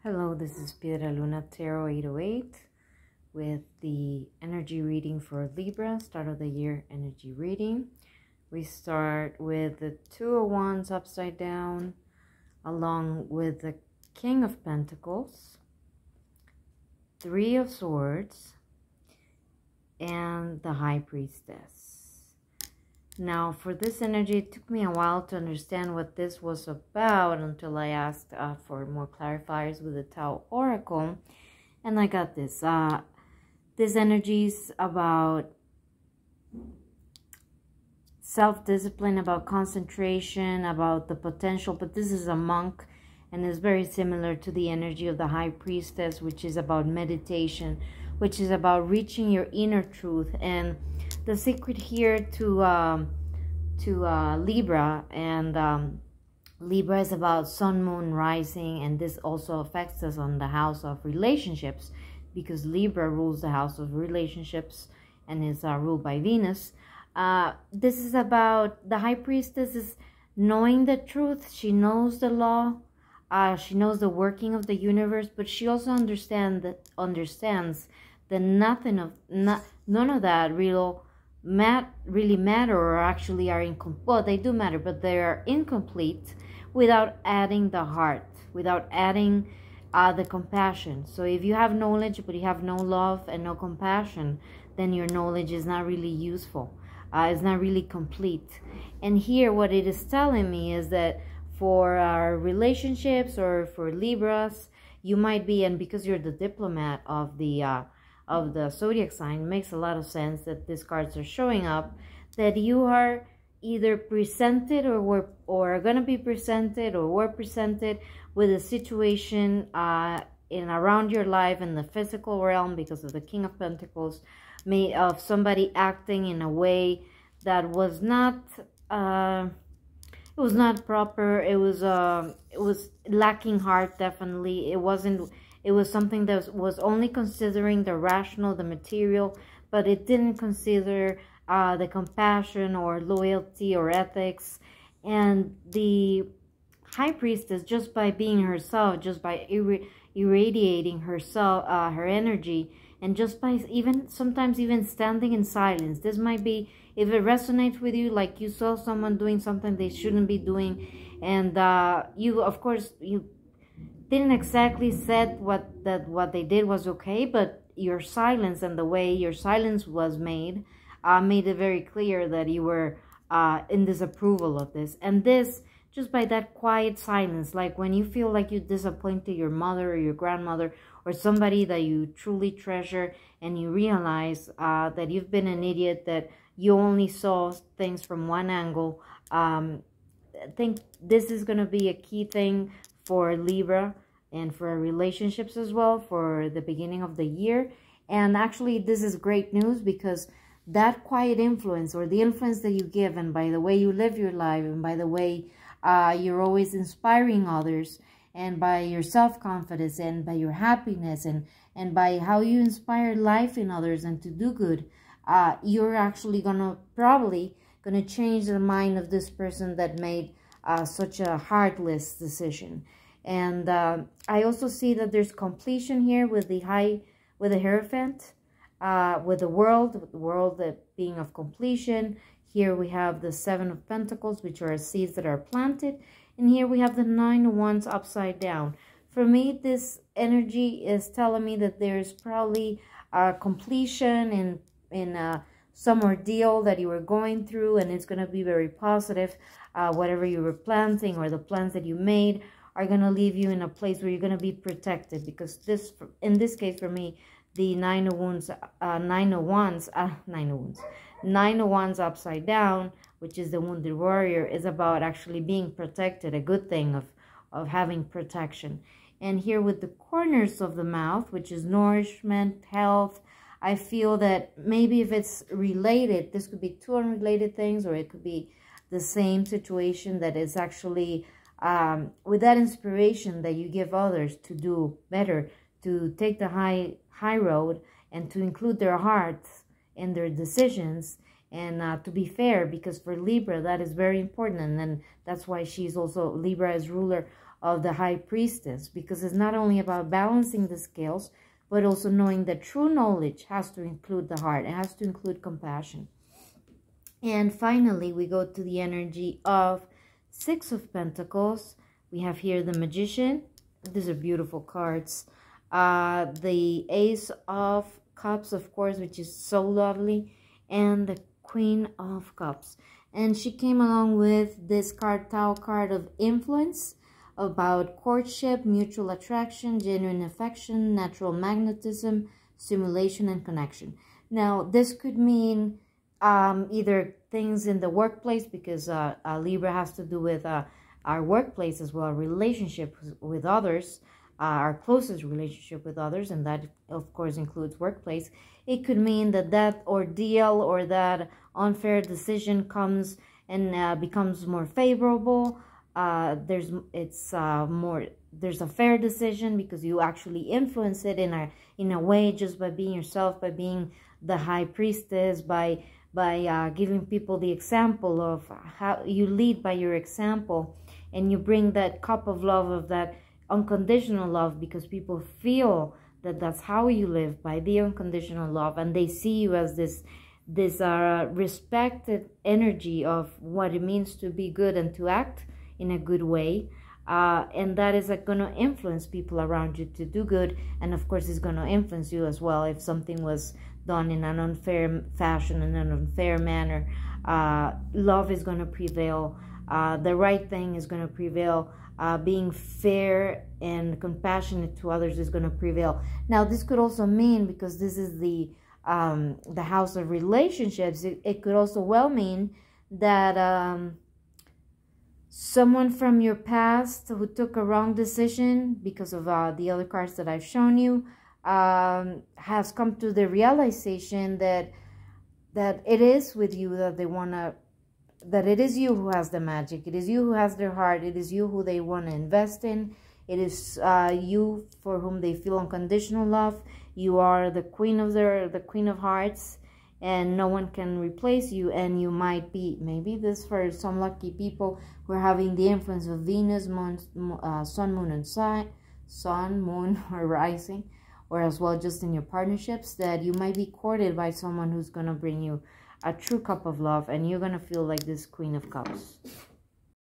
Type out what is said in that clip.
Hello, this is Libra Taro 808 with the energy reading for Libra, start of the year energy reading. We start with the Two of Wands upside down, along with the King of Pentacles, Three of Swords, and the High Priestess. Now, for this energy, it took me a while to understand what this was about until I asked for more clarifiers with the Tao Oracle. And I got this. This energy is about self-discipline, about concentration, about the potential. But this is a monk, and is very similar to the energy of the High Priestess, which is about meditation, which is about reaching your inner truth. And the secret here to Libra, and Libra is about sun, moon, rising, and this also affects us on the house of relationships, because Libra rules the house of relationships and is ruled by Venus. This is about the High Priestess is knowing the truth. She knows the law. She knows the working of the universe, but she also understands that none of that really matter, or actually are incomplete. Well, they do matter, but they are incomplete without adding the heart, without adding the compassion. So if you have knowledge but you have no love and no compassion, then your knowledge is not really useful. It's not really complete. And here what it is telling me is that for our relationships, or for Libras, you might be, and because you're the diplomat of the zodiac sign, it makes a lot of sense that these cards are showing up, that you are either presented or are going to be presented or were presented with a situation in around your life in the physical realm, because of the King of Pentacles, of somebody acting in a way that was not it was not proper. It was lacking heart, definitely. It was something that was only considering the rational, the material, but it didn't consider the compassion or loyalty or ethics. And the High Priestess, just by being herself, just by irradiating herself, her energy, and just by sometimes even standing in silence. This might be, if it resonates with you, like you saw someone doing something they shouldn't be doing, and you, of course, you didn't exactly said what they did was okay, but your silence and the way your silence was made it very clear that you were in disapproval of this. And this, just by that quiet silence, like when you feel like you disappointed your mother or your grandmother or somebody that you truly treasure, and you realize that you've been an idiot, that you only saw things from one angle. I think this is going to be a key thing for Libra and for relationships as well for the beginning of the year. And actually, this is great news, because that quiet influence, or the influence that you give, and by the way you live your life, and by the way you're always inspiring others, and by your self-confidence, and by your happiness, and by how you inspire life in others and to do good, you're actually probably gonna change the mind of this person that made such a heartless decision. And I also see that there's completion here with the Hierophant, with the world that being of completion. Here we have the Seven of Pentacles, which are seeds that are planted. And here we have the Nine of Wands upside down. For me, this energy is telling me that there's probably a completion in some ordeal that you were going through, and it's going to be very positive. Whatever you were planting, or the plans that you made, are going to leave you in a place where you're going to be protected, because this, in this case for me, the Nine of Wands upside down, which is the wounded warrior, is about actually being protected, a good thing of having protection. And here with the corners of the mouth, which is nourishment, health, I feel that maybe if it's related, this could be two unrelated things, or it could be the same situation that is actually with that inspiration that you give others to do better, to take the high road, and to include their hearts in their decisions, and to be fair, because for Libra that is very important. And then that's why she's also, Libra is ruler of the High Priestess, because it's not only about balancing the scales, but also knowing that true knowledge has to include the heart. It has to include compassion. And finally, we go to the energy of Six of Pentacles. We have here the Magician. These are beautiful cards. The Ace of Cups, of course, which is so lovely. And the Queen of Cups. And she came along with this card, Tao card of influence, about courtship, mutual attraction, genuine affection, natural magnetism, stimulation, and connection. Now, this could mean either things in the workplace, because Libra has to do with our workplace as well, relationship with others, our closest relationship with others, and that, of course, includes workplace. It could mean that that ordeal or that unfair decision comes and becomes more favorable. There's a fair decision because you actually influence it in a way, just by being yourself, by being the High Priestess, by giving people the example of how you lead by your example, and you bring that cup of love, of that unconditional love, because people feel that that's how you live, by the unconditional love, and they see you as this respected energy of what it means to be good and to act in a good way, and that is going to influence people around you to do good, and of course it's going to influence you as well if something was done in an unfair fashion, in an unfair manner. Love is going to prevail. The right thing is going to prevail. Being fair and compassionate to others is going to prevail. Now, this could also mean, because this is the house of relationships, it could also well mean that someone from your past who took a wrong decision, because of the other cards that I've shown you, has come to the realization that it is with you that they want to, that it is you who has the magic, it is you who has their heart, it is you who they want to invest in, it is you for whom they feel unconditional love. You are the queen of hearts, and no one can replace you. And you might be, maybe this for some lucky people who are having the influence of Venus, sun, moon, and sun, moon, or rising, or as well just in your partnerships, that you might be courted by someone who's going to bring you a true cup of love, and you're going to feel like this Queen of Cups.